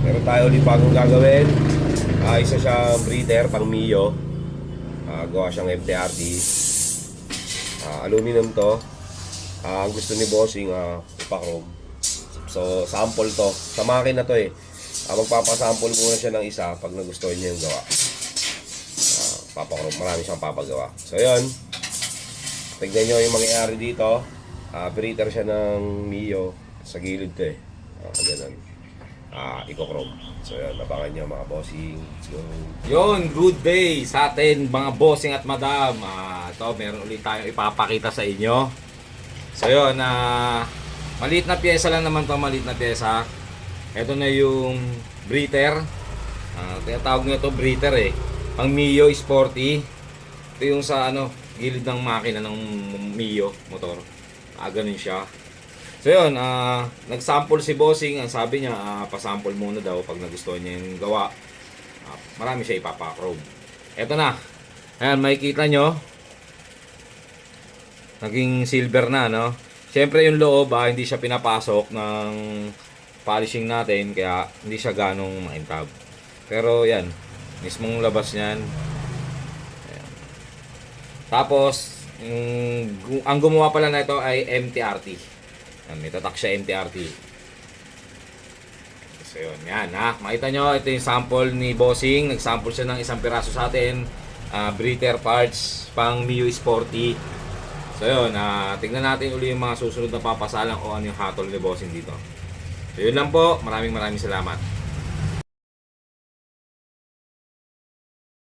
Meron tayo ulit bagong gagawin. Isa siyang breeder pang Mio. Gawa siyang MTRD. Aluminum to. Ang gusto ni Bossing ipa-chrome. So sample to. Sa makina to eh. Magpapasample muna siya ng isa pag nagustuhan niya yung gawa. Papa-chrome. Marami siyang papagawa. So yun. Tignan nyo yung mangyayari dito. Breeder siya ng Mio. Sa gilid to eh. Ganun. Iko-chrome. So yun, nabangan nyo mga bossing. Let's go. Yon, good day sa atin mga bossing at madam. Ito, meron ulit tayong ipapakita sa inyo. So yun, maliit na pyesa lang naman to, maliit na pyesa. Ito na yung breather. Tinatawag nyo ito breather eh. Pang Mio Sporty. Ito yung sa gilid ng makina ng Mio motor. Ganun siya. So yun, nag-sample si Bossing. Ang sabi niya, pasample muna daw pag nagustuhan niya yung gawa. Marami siya ipapa-chrome. Eto na. Ayan, makikita nyo. Naging silver na, no? Siyempre yung loob, hindi siya pinapasok ng polishing natin. Kaya hindi siya ganong maintab. Pero yan, mismong labas niyan. Ayan. Tapos, ang gumawa pala na ito ay MTRT. May tatak siya MTRT. So yun, yan makita nyo, ito yung sample ni Bossing. Nag-sample siya ng isang piraso sa atin. Breather parts pang Mio Sporty. So yun, tignan natin uli yung mga susunod na papasalang o ano yung hatol ni Bossing dito. So yun lang po, maraming salamat.